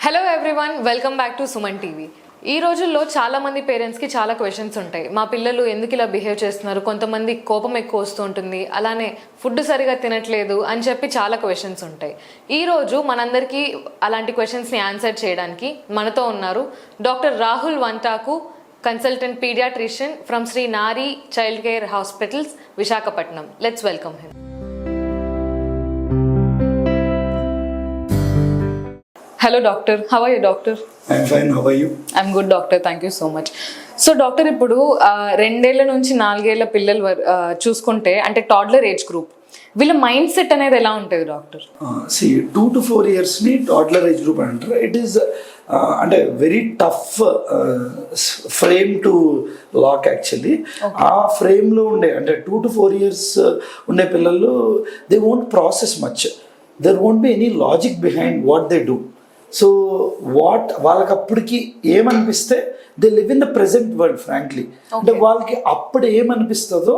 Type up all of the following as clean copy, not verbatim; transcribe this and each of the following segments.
Hello everyone, welcome back to Suman TV. ఈ రోజుల్లో చాలా మంది పేరెంట్స్కి చాలా క్వశ్చన్స్ ఉంటాయి. మా పిల్లలు ఎందుకు ఇలా బిహేవ్ చేస్తున్నారు, కొంతమంది కోపం ఎక్కువ వస్తూ ఉంటుంది, అలానే ఫుడ్ సరిగా తినట్లేదు అని చెప్పి చాలా క్వశ్చన్స్ ఉంటాయి. ఈరోజు మనందరికీ అలాంటి క్వశ్చన్స్ని ఆన్సర్ చేయడానికి మనతో ఉన్నారు doctor Rahul Vantaku, consultant paediatrician from Shri Nari child care hospitals, Visakhapatnam. Let's welcome him. Hello doctor, how are you doctor? I'm fine, how are you? I'm good doctor, thank you so much. So doctor, ఇప్పుడు 2 ఏళ్ల నుంచి 4 ఏళ్ల పిల్లలు చూసుకుంటే, అంటే టాడ్లర్ ఏజ్ గ్రూప్, వీళ్ళ mindset అనేది ఎలా ఉంటుంది డాక్టర్? See, 2 to 4 years ని టాడ్లర్ ఏజ్ గ్రూప్ అంటారు. ఇట్ ఈస్ అంటే very tough frame to lock actually. ఆ ఫ్రేమ్లో ఉండే అంటే 2 to 4 years ఉండే పిల్లలు they won't process much, there won't be any logic behind what they do. So వాళ్ళకి అప్పటికి ఏమనిపిస్తే they live in the present world frankly. అంటే వాళ్ళకి అప్పుడు ఏమనిపిస్తుందో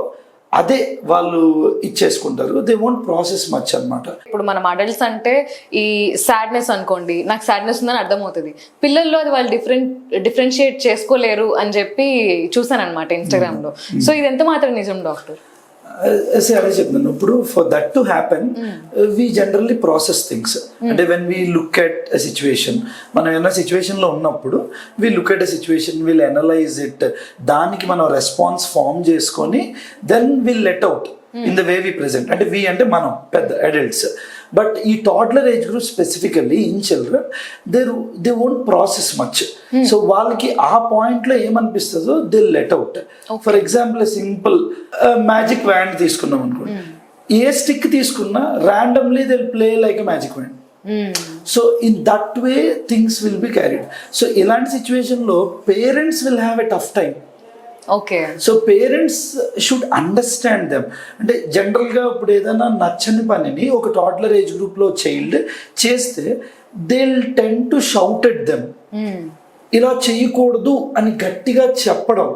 అదే వాళ్ళు ఇచ్చేసుకుంటారు. దే వోంట్ ప్రాసెస్ మచ్ అనమాట. ఇప్పుడు మనం అడల్ట్స్ అంటే ఈ సాడ్నెస్ అనుకోండి, నాకు సాడ్నెస్ ఉందని అర్థమవుతుంది. పిల్లల్లో అది వాళ్ళు డిఫరెన్షియేట్ చేసుకోలేరు అని చెప్పి చూసాను అనమాట ఇన్స్టాగ్రామ్లో. సో ఇది ఎంత మాత్రం నిజం డాక్టర్? అదే చెప్తున్నాను. ఇప్పుడు for that to happen we generally process things. అంటే when we look at a situation, మనం ఏమైనా సిచ్యువేషన్లో ఉన్నప్పుడు we look at a situation, will analyse it, దానికి మనం రెస్పాన్స్ ఫామ్ చేసుకొని then will let out in the way we present. అంటే we అంటే మనం పెద్ద అడల్ట్స్. బట్ ఈ toddler age group specifically in children they won't process much. So వాళ్ళకి ఆ పాయింట్లో ఏమనిపిస్తుందో they let out. For example simple magic wand తీసుకున్నాం అనుకోండి, ఏ స్టిక్ తీసుకున్నా randomly they play like a magic wand. So in that way things will be carried. So ఇలాంటి సిచ్యువేషన్లో parents will have a tough time. Okay. So parents should understand them. అంటే జనరల్గా ఇప్పుడు ఏదైనా నచ్చని పనిని ఒక టాడ్లర్ ఏజ్ గ్రూప్లో చైల్డ్ చేస్తే they will tend to shout at them. ఇలా చేయకూడదు అని గట్టిగా చెప్పడం.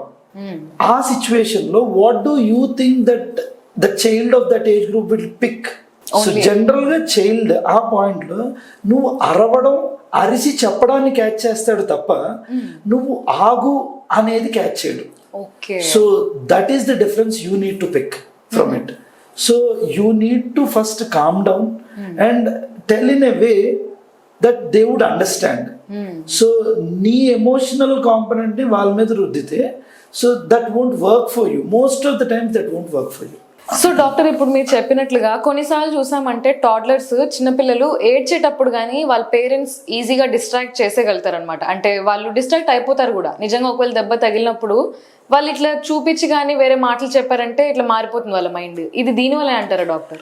ఆ సిచ్యువేషన్లో what do you think that the child of that age group will pick? So జనరల్గా చైల్డ్ ఆ పాయింట్లో నువ్వు అరవడం, అరిసి చెప్పడాన్ని క్యాచ్ చేస్తాడు తప్ప నువ్వు ఆగు అనేది క్యాచ్ చేయడు. So that is the difference you need to pick from it. So you need to first calm down and tell in a way that they would understand. So నీ ఎమోషనల్ కాంపనెంట్ ని వాళ్ళ మీద రుద్దితే so that won't work for you. Most of the times that won't work for you. So doctor, ఇప్పుడు మీరు చెప్పినట్లుగా కొన్నిసార్లు చూసామంటే టాడ్లర్స్, చిన్నపిల్లలు ఏడ్చేటప్పుడు కానీ వాళ్ళ పేరెంట్స్ ఈజీగా డిస్ట్రాక్ట్ చేసేయగలుగుతారు అనమాట. అంటే వాళ్ళు డిస్ట్రాక్ట్ అయిపోతారు కూడా. నిజంగా ఒకవేళ దెబ్బ తగిలినప్పుడు వాళ్ళు ఇట్లా చూపించి కానీ వేరే మాటలు చెప్పారంటే ఇట్లా మారిపోతుంది వాళ్ళ మైండ్. ఇది దీనివల్ల అంటారా doctor?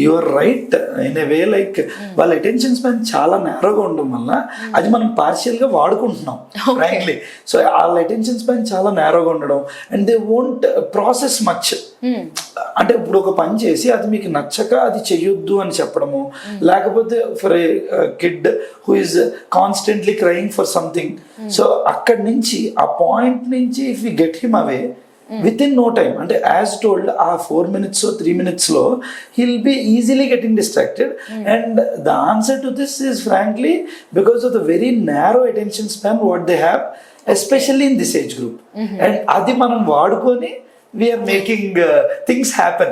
You are right in a way. Like వాళ్ళ అటెన్షన్ స్పాన్ చాలా నేరోగా ఉండడం వల్ల అది మనం పార్షియల్గా వాడుకుంటున్నాం ఫ్రాంక్లీ. సో వాళ్ళ అటెన్షన్ స్పాన్ చాలా నేరోగా ఉండడం and they won't process much. అంటే ఇప్పుడు ఒక పని చేసి అది మీకు నచ్చక అది చెయ్యొద్దు అని చెప్పడము, లేకపోతే for a kid who is constantly crying for something, so అక్కడి నుంచి ఆ పాయింట్ నుంచి if you get him away with in no time, అంటే యాజ్ టోల్డ్ ఆ 4 minutes 3 minutes లో he'll be easily getting distracted. And the answer to this is frankly because of the very narrow attention span what they have, especially in this age group. And అది మనం వాడుకొని we are making things happen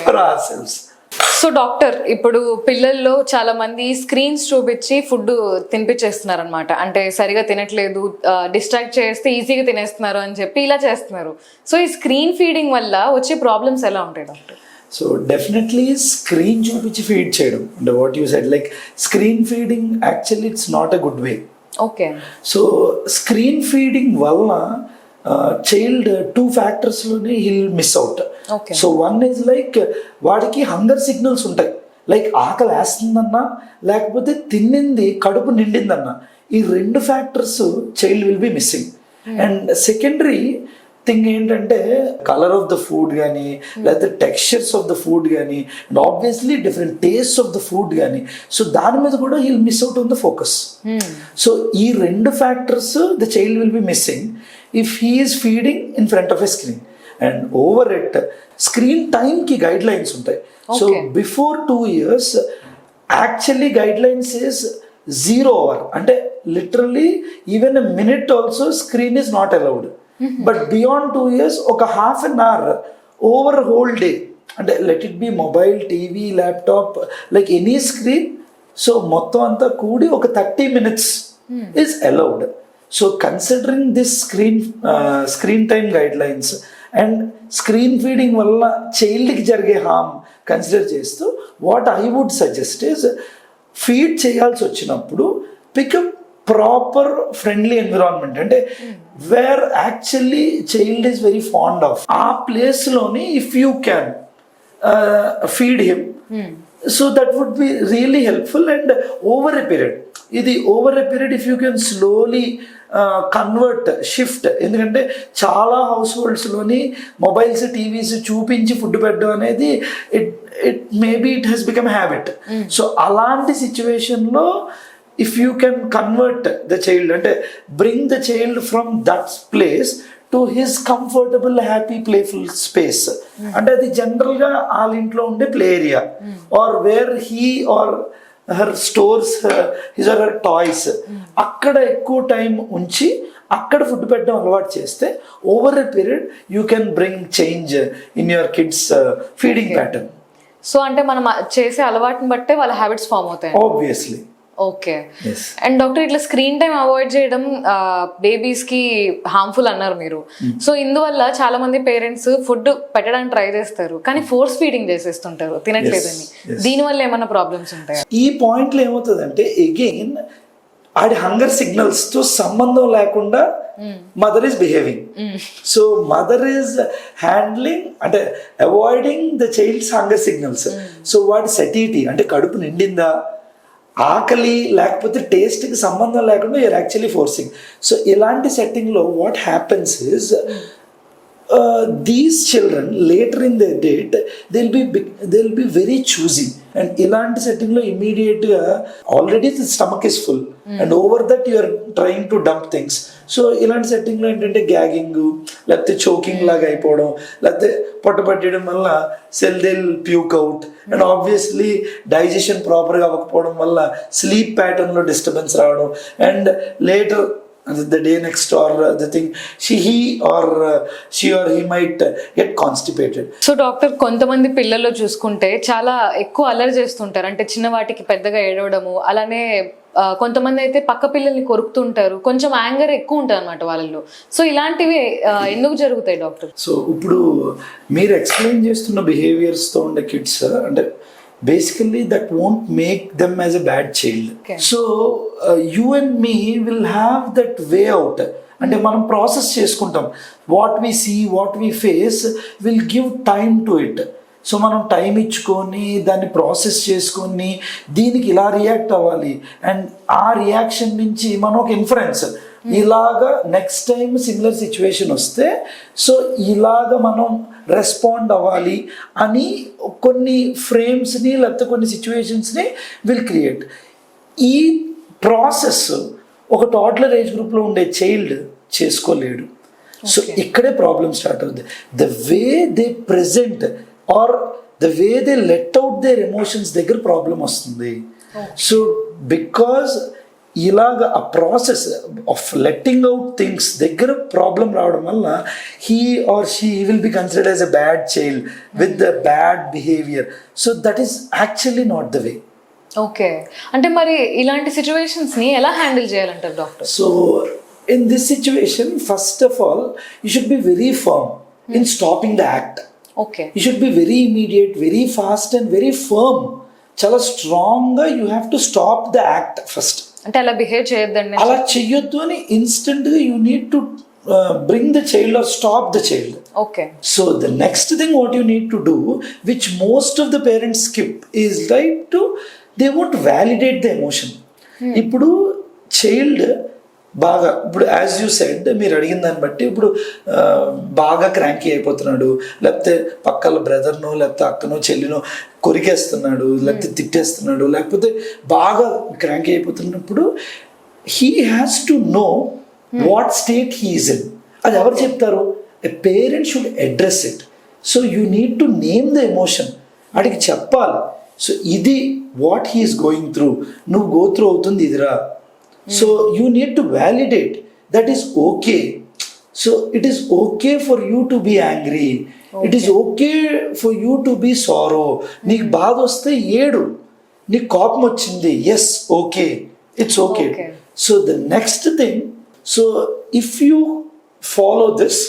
for ourselves. So doctor, ఇప్పుడు పిల్లల్లో చాలా మంది screens చూపించి food తినిపించేస్తున్నారు అనమాట. అంటే సరిగా తినట్లేదు, డిస్ట్రాక్ట్ చేస్తే ఈజీగా తినేస్తున్నారు అని చెప్పి ఇలా చేస్తున్నారు. సో ఈ స్క్రీన్ ఫీడింగ్ వల్ల వచ్చే ప్రాబ్లమ్స్ ఎలా ఉంటాయి డాక్టర్? సో డెఫినెట్లీ స్క్రీన్ చూపించి ఫీడ్ చేయడం, అంటే what you said, like screen feeding actually it's not a good way. Okay. So screen feeding వల్ల చైల్డ్ 2 factors లోనే hill miss out. So one is like వాడికి hunger signals ఉంటాయి, like ఆకలి వేస్తుందన్నా లేకపోతే తిన్నింది కడుపు నిండిందన్నా, ఈ 2 factors child will be missing. And secondary thing ఏంటంటే colour of the food కానీ లేకపోతే టెక్స్చర్స్ ఆఫ్ ద ఫుడ్ కానీ and obviously different taste of the food కానీ, సో దాని మీద కూడా he'll miss out on the focus. So ఈ 2 factors the child will be missing if he is feeding in front of a screen. And over it screen time ki guidelines untai. So before 2 years actually guidelines is 0 hour అంటే literally even a minute also screen is not allowed. But beyond 2 years ఒక half an hour over whole day అంటే let it be mobile, TV, laptop, like any screen. So మొత్తం అంతా కూడి ఒక 30 minutes is allowed. So considering this screen time guidelines and screen feeding వల్ల చైల్డ్కి జరిగే harm consider చేస్తూ what I would suggest is feed చేయాల్సి వచ్చినప్పుడు పికప్ ప్రాపర్ ఫ్రెండ్లీ ఎన్విరాన్మెంట్ అంటే where actually child is very fond of ఆ ప్లేస్లోని if you can feed him so that would be really helpful. And over a period if you can slowly convert shift, ఎందుకంటే చాలా హౌస్ హోల్డ్స్లోని mobiles, TVs చూపించి food పెట్టడం అనేది it has become habit. So అలాంటి సిచ్యువేషన్లో if you can convert the child అంటే bring the child from that place to his comfortable happy playful space అంటే అది జనరల్గా వాళ్ళ ఇంట్లో ఉండే play area or where he or her stores his or her toys, అక్కడ ఎక్కువ టైం ఉంచి అక్కడ ఫుడ్ పెట్టడం అలవాటు చేస్తే over a period you can bring change in your kids feeding pattern. So అంటే మనం చేసే అలవాటుని బట్టే వాళ్ళ హ్యాబిట్స్ ఫామ్ అవుతాయి. ఆబ్వియస్లీ. ఓకే. అండ్ డాక్టర్ ఇట్లా స్క్రీన్ టైం అవాయిడ్ చేయడం బేబీస్ కి హార్మ్ఫుల్ అన్నారు మీరు. సో ఇందువల్ల చాలా మంది పేరెంట్స్ ఫుడ్ పెట్టడానికి ట్రై చేస్తారు కానీ ఫోర్స్ ఫీడింగ్ చేసేస్తుంటారు తినట్లేదని. దీనివల్ల ఏమైనా ప్రాబ్లమ్స్ ఉంటాయి? ఈ పాయింట్లో ఏమవుతుందంటే అగైన్ ఆడి హంగర్ సిగ్నల్స్ తో సంబంధం లేకుండా mother is behaving. So mother is handling అంటే avoiding the child's hunger signals. So వాడి సెటిటీ అంటే కడుపు నిండిందా, ఆకలి లేకపోతే టేస్ట్కి సంబంధం లేకుండా యూఆర్ యాక్చువల్లీ ఫోర్సింగ్. సో ఇలాంటి సెట్టింగ్లో what happens is these children later in the date they'll be very choosy. And ఇలాంటి సెట్టింగ్లో ఇమీడియట్గా already the stomach is full and over that you're trying to dump things. So ఇలాంటి సెట్టింగ్లో ఏంటంటే gagging లేకపోతే choking లాగా అయిపోవడం లేకపోతే పొట్ట పట్టడం వల్ల they'll puke out and obviously digestion ప్రాపర్గా అవ్వకపోవడం వల్ల స్లీప్ ప్యాటర్న్లో డిస్టర్బెన్స్ రావడం and later the day next or the thing she or he might get constipated. So doctor కొంతమంది పిల్లల్లో చూసుకుంటే చాలా ఎక్కువ అల్లరి చేస్తుంటారు అంటే చిన్న వాటికి పెద్దగా ఏడవడము, అలానే కొంతమంది అయితే పక్క పిల్లల్ని కొరుకుతుంటారు, కొంచెం యాంగర్ ఎక్కువ ఉంటుంది అనమాట వాళ్ళలో. సో ఇలాంటివి ఎందుకు జరుగుతాయి డాక్టర్? సో ఇప్పుడు మీరు ఎక్స్ప్లెయిన్ చేస్తున్న బిహేవియర్స్తో ఉండే కిడ్స్ అంటే basically that won't make them as a bad child. Okay. So you and me will have that way out అంటే మనం ప్రాసెస్ చేసుకుంటాం what we see what we face will give time to it. So మనం time ఇచ్చుకొని దాన్ని process చేసుకొని దీనికి ఇలా react అవ్వాలి అండ్ ఆ రియాక్షన్ నుంచి మనం ఒక ఇన్ఫరెన్స్ ఇలాగా నెక్స్ట్ టైం సిమిలర్ సిచ్యువేషన్ వస్తే సో ఇలాగ మనం రెస్పాండ్ అవ్వాలి అని కొన్ని ఫ్రేమ్స్ని లేకపోతే కొన్ని సిచ్యువేషన్స్ని విల్ క్రియేట్. ఈ ప్రాసెస్ ఒక టాడ్లర్ ఏజ్ గ్రూప్లో ఉండే చైల్డ్ చేసుకోలేడు. సో ఇక్కడే ప్రాబ్లమ్ స్టార్ట్ అవుతుంది. The way they present or the way they let out there emotions దగ్గర ప్రాబ్లం వస్తుంది. సో బికాజ్ ఇలాగ ఆ process of letting out things దగ్గర ప్రాబ్లం రావడం వల్ల he or she will be considered as a bad child with the bad behaviour. So that is actually not the way. Okay. అంటే మరి ఇలాంటి సిచ్యువేషన్స్ని ఎలా హ్యాండిల్ చేయాలంటారు doctor? So in this situation first of all you should be very firm in stopping the act. Okay. You should be very immediate, very fast and very firm. చాలా స్ట్రాంగ్గా you have to stop the act first. అంటే అలా behave చేయొద్దండి, అలా చెయ్యొద్దు అని ఇన్స్టెంట్గా you need to bring the child or stop the child. Okay. So the next thing what you need to do, which most of the parents skip, is like they won't validate the emotion. ఇప్పుడు child బాగా ఇప్పుడు as you said మీరు అడిగిన దాన్ని బట్టి ఇప్పుడు బాగా cranky అయిపోతున్నాడు లేకపోతే పక్కల బ్రదర్నో లేకపోతే అక్కనో చెల్లినో కొరికేస్తున్నాడు లేకపోతే తిట్టేస్తున్నాడు లేకపోతే బాగా క్రాంకీ అయిపోతున్నప్పుడు he has to know what state he is in. అది ఎవరు చెప్తారు? A parent should address it. So you need to name the emotion. వాడికి చెప్పాలి సో ఇది వాట్ హీఈస్ గోయింగ్ త్రూ, నువ్వు గో త్రూ అవుతుంది ఇదిరా. So you need to validate that is okay. So it is okay for you to be angry, it is okay for you to be sorrow. నీకు బాధ వస్తే ఏడు, నీకు కోపం వచ్చింది, yes okay, it's okay. So the next thing, so if you follow this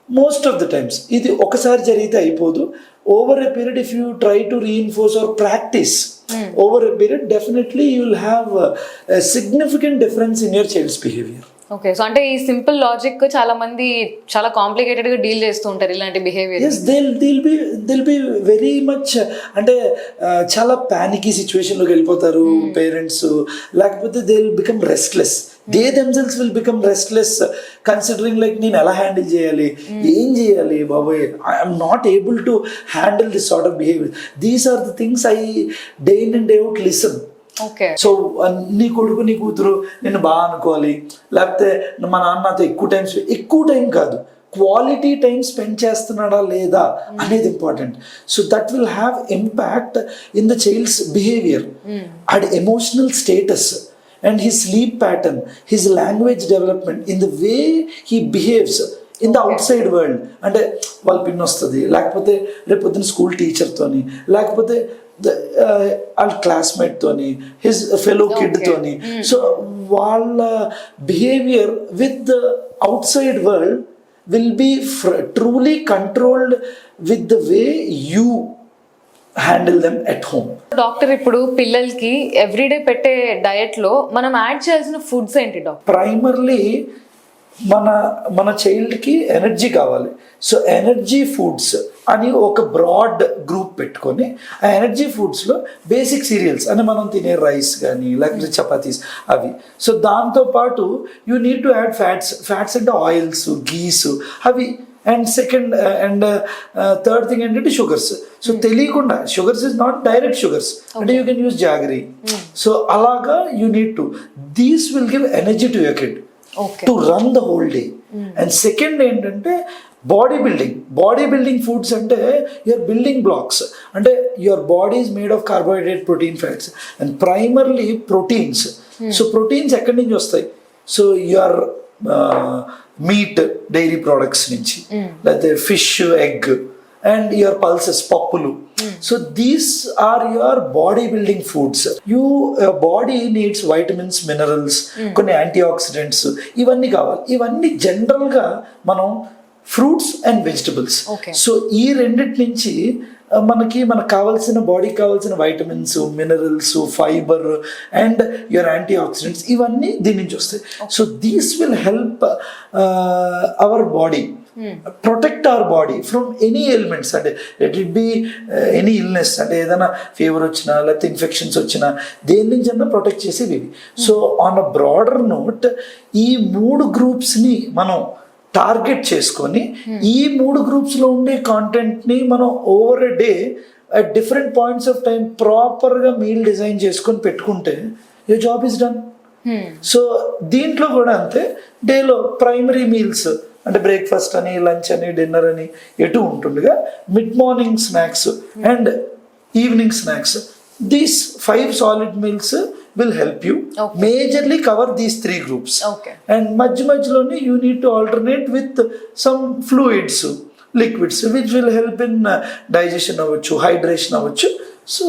most of the times, ఇది ఒకసారి జరిగితే అయిపోదు. Over a period if you try to reinforce or practice over a period, definitely you will have a significant difference in your child's behavior. Okay, so అంటే ఈ simple logic చాలా మంది చాలా complicated గా డీల్ చేస్తూ ఉంటారు ఇలాంటి behaviour. Yes, they'll be very much అంటే చాలా ప్యానికీ సిచ్యువేషన్లోకి వెళ్ళిపోతారు పేరెంట్స్. లేకపోతే they will become restless, they themselves will become restless considering like నేను ఎలా హ్యాండిల్ చేయాలి, ఏం చేయాలి బాబోయ్, I'm not able to handle this sort of behaviour. These are the things I day in and day out listen. So నీ కొడుకు నీ కూతురు నిన్ను బాగా అనుకోవాలి, లేకపోతే మా నాన్న నాతో ఎక్కువ టైం కాదు, క్వాలిటీ టైం స్పెండ్ చేస్తున్నాడా లేదా అనేది important. So that will have impact in the child's behaviour, and emotional status, and his sleep pattern, his language development, in the way he behaves in the outside world. అంటే వాళ్ళ pin వస్తుంది, లేకపోతే రేపు పొద్దున్న school టీచర్తోని, లేకపోతే వాళ్ళ క్లాస్మేట్తోని, హిజ్ ఫెలో కిడ్తోని. సో వాళ్ళ behaviour with the outside world will be truly controlled with the way you handle them at home. Doctor, ఇప్పుడు పిల్లలకి ఎవ్రీడే పెట్టే డయట్ లో మనం యాడ్ చేయాల్సిన ఫుడ్స్ ఏంటి డాక్టర్? ప్రైమర్లీ మన చైల్డ్కి ఎనర్జీ కావాలి. సో ఎనర్జీ ఫుడ్స్ అని ఒక బ్రాడ్ గ్రూప్ పెట్టుకొని, ఆ ఎనర్జీ ఫుడ్స్లో బేసిక్ సీరియల్స్ అని మనం తినే రైస్ కానీ లేకపోతే చపాతీస్ అవి. సో దాంతోపాటు you need to add fats అంటే ఆయిల్స్, గీస్ అవి. And second and third thing ఏంటంటే షుగర్స్. సో తెలియకుండా, sugars is not direct sugars, అంటే you can use jaggery. So అలాగా you need to, these will give energy to your kid to run the whole day. And second ఏంటంటే body building foods అంటే your building blocks, అంటే your body is made of carbohydrate, protein, fats and primarily proteins. So proteins ఎక్కడి నుంచి వస్తాయి? So your meat, dairy products నుంచి, లేకపోతే fish, egg and your pulses, పప్పులు. So these are your body building foods. your body needs vitamins, minerals, కొన్ని antioxidants, ఇవన్నీ కావాలి. ఇవన్నీ జనరల్గా మనం ఫ్రూట్స్ అండ్ వెజిటబుల్స్. సో ఈ రెండిటి నుంచి మనకు కావాల్సిన, బాడీకి కావాల్సిన vitamins, minerals, fibre and your antioxidants, ఇవన్నీ దీని నుంచి వస్తాయి. So these will help our body, protect our body from any elements. అంటే let it be any illness, అంటే ఏదైనా ఫీవర్ వచ్చినా లేకపోతే ఇన్ఫెక్షన్స్ వచ్చినా దేని నుంచి అన్నా ప్రొటెక్ట్ చేసేవి ఇవి. So on a broader note ఈ 3 గ్రూప్స్ని మనం టార్గెట్ చేసుకొని, ఈ 3 గ్రూప్స్లో ఉండే కాంటెంట్ని మనం over a day at different points of time ప్రాపర్గా మీల్ డిజైన్ చేసుకొని పెట్టుకుంటే your job is done. So దీంట్లో కూడా అంతే, డేలో ప్రైమరీ మీల్స్ అంటే బ్రేక్ఫాస్ట్ అని, లంచ్ అని, డిన్నర్ అని ఎటు ఉంటుండగా, mid morning snacks and evening snacks, these 5 solid meals will help you majorly cover these 3 groups. And మధ్యలోనే you need to alternate with some fluids, liquids, which will help in digestion అవ్వచ్చు, hydration అవ్వచ్చు. So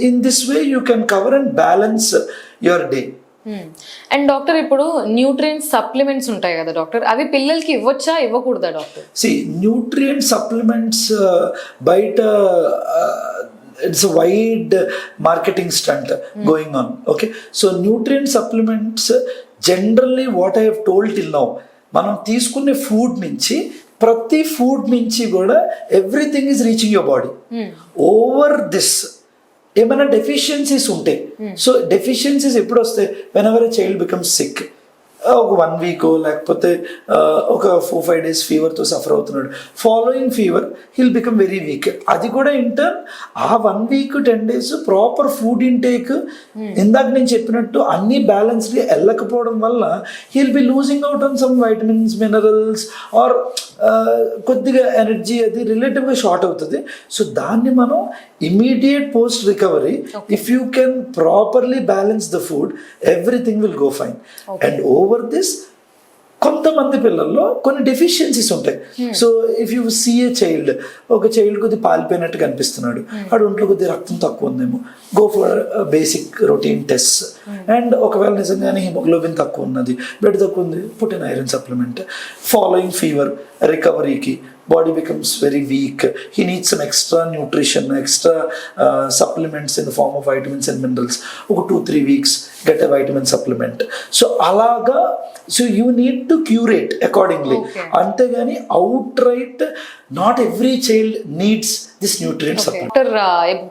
in this way you can cover and balance your day. And doctor, ఇప్పుడు nutrient supplements ఉంటాయి కదా doctor, అవి పిల్లలకి ఇవ్వచ్చా, ఇవ్వకూడదా doctor? Nutrient supplements బయట it's a wide marketing stunt going on. Okay, so nutrient supplements generally what I have told till now, మనం తీసుకునే food నుంచి, ప్రతి ఫుడ్ నుంచి కూడా everything is reaching your body. Over this ఏమైనా డెఫిషియన్సీస్ ఉంటాయి. So deficiencies ఎప్పుడు వస్తాయి? Whenever a child becomes sick, ఒక 1 వీక్ లేకపోతే ఒక 4-5 days ఫీవర్తో సఫర్ అవుతున్నాడు, following fever he'll become very weak. అది కూడా ఇంటర్న్ ఆ 1 week 10 days proper food intake, ఇందాక నేను చెప్పినట్టు అన్ని బ్యాలెన్స్డ్గా వెళ్ళకపోవడం వల్ల he'll be losing out on some vitamins, minerals or కొద్దిగా ఎనర్జీ అది రిలేటివ్గా షార్ట్ అవుతుంది. సో దాన్ని మనం immediate post recovery if you can properly balance the food everything will go fine. And over this కొంతమంది పిల్లల్లో కొన్ని డెఫిషియన్సీస్ ఉంటాయి. So if you see a child, ఒక చైల్డ్ కొద్ది పాలిపోయినట్టు కనిపిస్తున్నాడు, ఆడు ఒంట్లో కొద్ది రక్తం తక్కువ ఉందేమో, go for basic routine test. And ఒకవేళ నిజంగానే హిమోగ్లోబిన్ తక్కువ ఉన్నది, బ్లడ్ తక్కువ ఉంది, put in iron supplement. Following fever రికవరీకి body becomes very weak, he needs some extra nutrition, extra supplements in the form of vitamins and minerals. Oka 2-3 weeks get a vitamin supplement. So alaga, so you need to curate accordingly. Ante gani outright not every child needs this nutrient supplement. Doctor,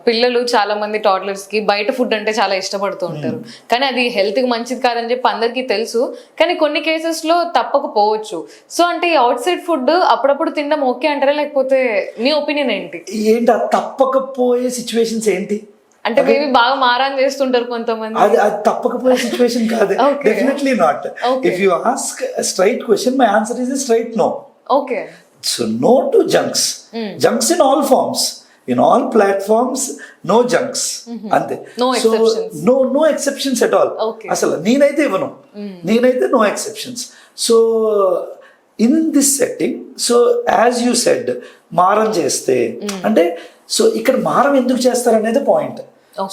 పిల్లలు చాలా మంది toddlers కి బయట food అంటే చాలా ఇష్టపడుతూ ఉంటారు, కానీ అది హెల్త్ కి మంచిది కాదని చెప్పి అందరికీ తెలుసు, కానీ కొన్ని కేసెస్ లో తప్పకపోవచ్చు. సో అంటే ఈ అవుట్ సైడ్ ఫుడ్ అప్పుడప్పుడు తినడం ఓకే అంటారా, లేకపోతే మీ ఒపీనియన్ ఏంటి? ఏంటి ఆ తప్పకపోయే సిచ్యువేషన్స్ ఏంటి? అంటే మేబీ బాగా మారాన్ చేస్తుంటారు కొంతమంది. అది తప్పకపోయే సిచ్యువేషన్ కాదు, definitely not. If you ask straight question, my answer is straight no. Okay. So no to junks. Junks in all forms, in all platforms, no junks. Ante. No exceptions. So no exceptions at all. Asala neenaithe ivanu. Neenaithe no exceptions. So in this setting, so as you said, మారం చేస్తే అంటే, so ఇక్కడ మారం ఎందుకు చేస్తారు అనేది point.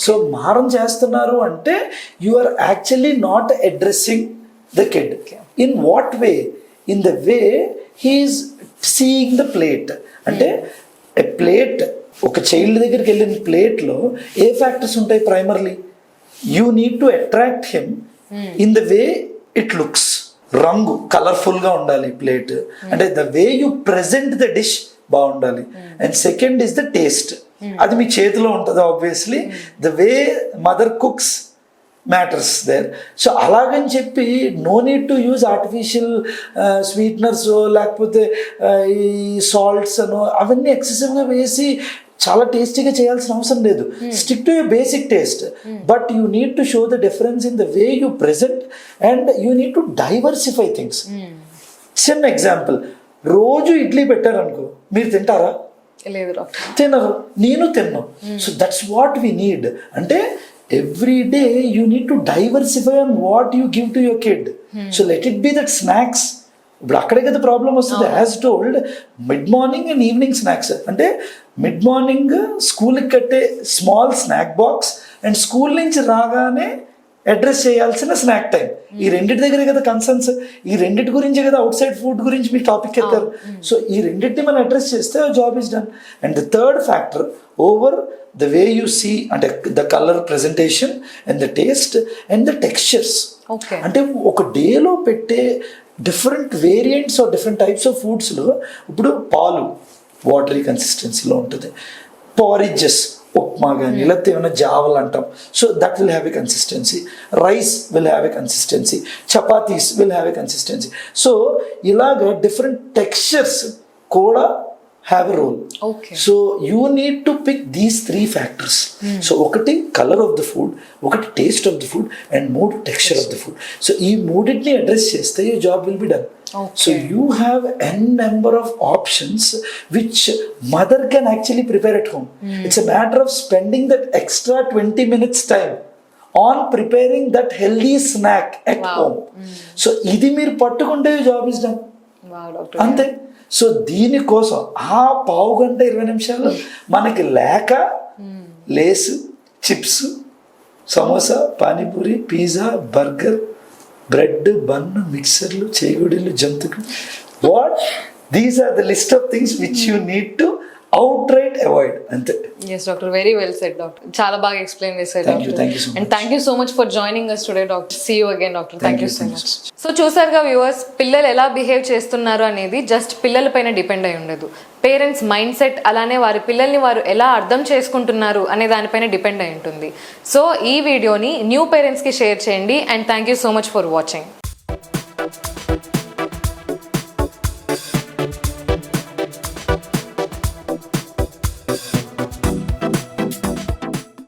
So మారం చేస్తున్నారు అంటే you are actually not addressing the kid. In what way? In the way he's seeing the plate. అంటే ఎ ప్లేట్, ఒక చైల్డ్ దగ్గరికి వెళ్ళిన ప్లేట్లో ఏ ఫ్యాక్టర్స్ ఉంటాయి? Primarily you need to attract him in the way it looks. రంగు కలర్ఫుల్గా ఉండాలి ప్లేట్, అంటే the way you present the dish బాగుండాలి. And second is the taste. అది మీ చేతిలో ఉంటుంది obviously. The way mother cooks matters there. So అలాగని చెప్పి no need to use artificial sweeteners, లేకపోతే ఈ సాల్ట్స్ అనో అవన్నీ ఎక్సెసివ్గా వేసి చాలా టేస్టీగా చేయాల్సిన అవసరం లేదు. Stick to your basic taste, but you need to show the difference in the way you present, and you need to diversify things. చిన్న ఎగ్జాంపుల్, రోజు ఇడ్లీ పెట్టారనుకో, మీరు తింటారా? తినరు, నేను తిన్నాను. So that's what we need. అంటే every day you need to diversify on what you give to your kid. So let it be that snacks. ఇప్పుడు అక్కడే కదా ప్రాబ్లం వస్తుంది. As told, mid morning and evening snacks. అంటే mid morning స్కూల్కి కట్టే small snack box, and school నుంచి రాగానే address చేయాల్సిన స్నాక్ టైం. ఈ రెండింటి దగ్గరే కదా కన్సర్న్స్. ఈ రెండింటి గురించే కదా అవుట్ సైడ్ ఫుడ్ గురించి మీరు టాపిక్ ఎత్తారు. సో ఈ రెండింటిని మనం అడ్రస్ చేస్తే job is done. And the third factor over the way you see, and the color presentation and the taste and the textures. అంటే ఒక డేలో పెట్టే different variants or different types of ఫుడ్స్లో, ఇప్పుడు పాలు వాటరీ కన్సిస్టెన్సీలో ఉంటుంది, పారిజెస్ ఉప్మా కానీ లేకపోతే ఏమైనా జావలు అంటాం, so that will have a consistency. Rice will have a consistency, chapatis will have a consistency. So ఇలాగ డిఫరెంట్ టెక్స్చర్స్ కూడా have a role. So you need to pick these 3 factors. So ఒకటి కలర్ ఆఫ్ ద ఫుడ్, ఒకటి taste of the food, and మూడు texture of the food. So ఈ మూడింటిని address చేస్తే your job will be done. So you have n number of options which mother can actually prepare at home. It's a matter of spending that extra 20 minutes time on preparing that healthy snack at home. So ఇది మీరు పట్టుకుంటే your job is done. అంతే. So దీనికోసం ఆ పావు గంట 20 నిమిషాలు మనకి లేక Lay's, chips, samosa, panipuri, pizza, burger, bread, bun, మిక్సర్లు, చేగుడీలు, జంతుకులు, what these are the list of things which you need to outright avoid. అంతే. Yes doctor, very well said doctor. చాలా బాగా ఎక్స్ప్లెయిన్ చేశారు doctor. Thank you so much. And thank you so much for joining us today doctor. See you again doctor. Thank you so much. So చూసారుగా viewers, పిల్లలు ఎలా behave చేస్తున్నారు అనేది just పిల్లలపైన depend అయి ఉండదు. పేరెంట్స్ మైండ్ సెట్, అలానే వారి పిల్లల్ని వారు ఎలా అర్థం చేసుకుంటున్నారు అనే దానిపైన డిపెండ్ అయి ఉంటుంది. సో ఈ వీడియోని న్యూ పేరెంట్స్కి షేర్ చేయండి. And thank you so much for watching.